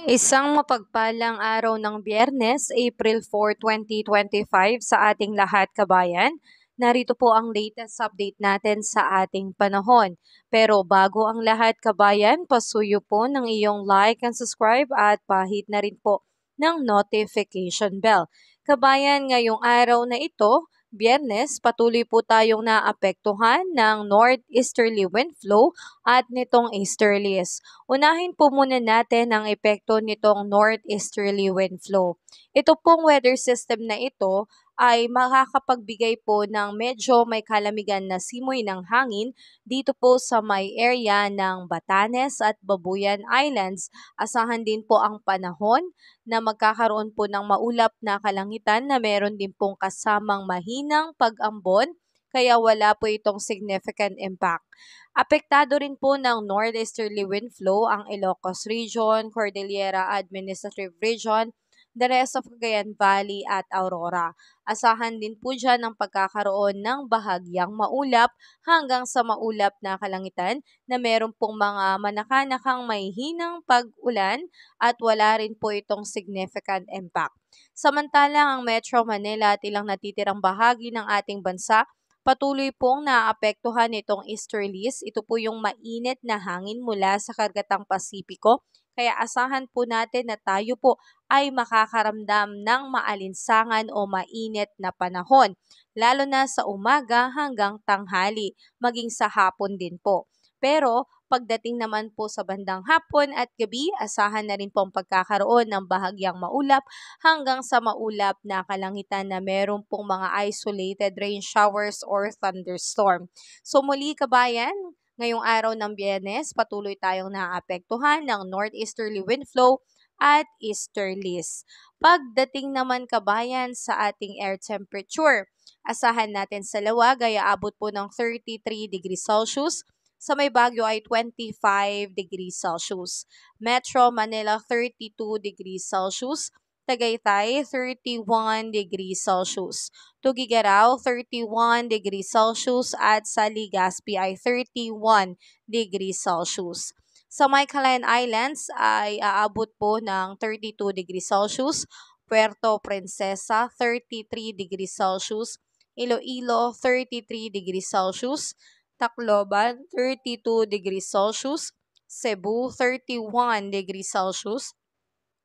Isang mapagpalang araw ng Biyernes, April 4, 2025 sa ating lahat kabayan. Narito po ang latest update natin sa ating panahon. Pero bago ang lahat kabayan, pasuyo po ng iyong like and subscribe at pahit na rin po ng notification bell. Kabayan, ngayong araw na ito, Biyernes, patuloy po tayong naapektuhan ng northeasterly wind flow at nitong easterlies. Unahin po muna natin ang epekto nitong northeasterly wind flow. Ito pong weather system na ito ay makakapagbigay po ng medyo may kalamigan na simoy ng hangin dito po sa may area ng Batanes at Babuyan Islands. Asahan din po ang panahon na magkakaroon po ng maulap na kalangitan na meron din pong kasamang mahinang pag-ambon kaya wala po itong significant impact. Apektado rin po ng northeasterly wind flow ang Ilocos Region, Cordillera Administrative Region, the rest of Cagayan Valley at Aurora. Asahan din po dyan ang pagkakaroon ng bahagyang maulap hanggang sa maulap na kalangitan na meron pong mga manakanakang may hinang pag-ulan at wala rin po itong significant impact. Samantalang ang Metro Manila at ilang natitirang bahagi ng ating bansa patuloy pong naapektuhan nitong easterlies. Ito po yung mainit na hangin mula sa kargatang Pasipiko. Kaya asahan po natin na tayo po ay makakaramdam ng maalinsangan o mainit na panahon, lalo na sa umaga hanggang tanghali, maging sa hapon din po. Pero pagdating naman po sa bandang hapon at gabi, asahan na rin po ang pagkakaroon ng bahagyang maulap hanggang sa maulap na kalangitan na meron pong mga isolated rain showers or thunderstorm. So muli kabayan, ngayong araw ng Biyernes, patuloy tayong naapektuhan ng northeasterly wind flow at easterlies. Pagdating naman kabayan sa ating air temperature, asahan natin sa lawag ay aabot po ng 33 degrees Celsius, sa may Baguio ay 25 degrees Celsius. Metro Manila 32 degrees Celsius. Tagaytay 31 degrees Celsius. Tugigaraw 31 degrees Celsius at sa Legazpi ay 31 degrees Celsius. Sa may Calayan Islands ay aabot po ng 32 degrees Celsius. Puerto Princesa 33 degrees Celsius. Iloilo 33 degrees Celsius. Tacloban, 32 degrees Celsius. Cebu, 31 degrees Celsius.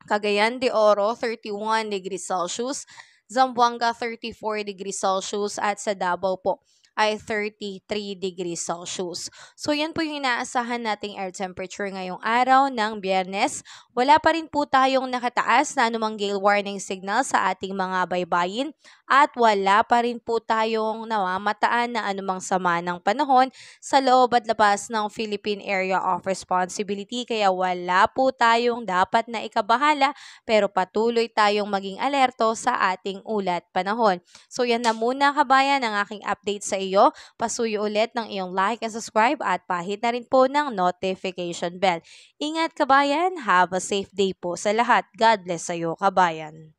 Cagayan de Oro, 31 degrees Celsius. Zamboanga, 34 degrees Celsius. At sa Davao po ay 33 degrees Celsius. So yan po yung inaasahan nating air temperature ngayong araw ng Biyernes. Wala pa rin po tayong nakataas na anumang gale warning signal sa ating mga baybayin at wala pa rin po tayong namamataan na anumang sama ng panahon sa loob at labas ng Philippine Area of Responsibility kaya wala po tayong dapat na ikabahala pero patuloy tayong maging alerto sa ating ulat panahon. So yan na muna kabayan ang aking update sa iyo. Pasuyo ulit ng iyong like and subscribe at pahit na rin po ng notification bell. Ingat kabayan, have a safe day po sa lahat. God bless sa iyo kabayan.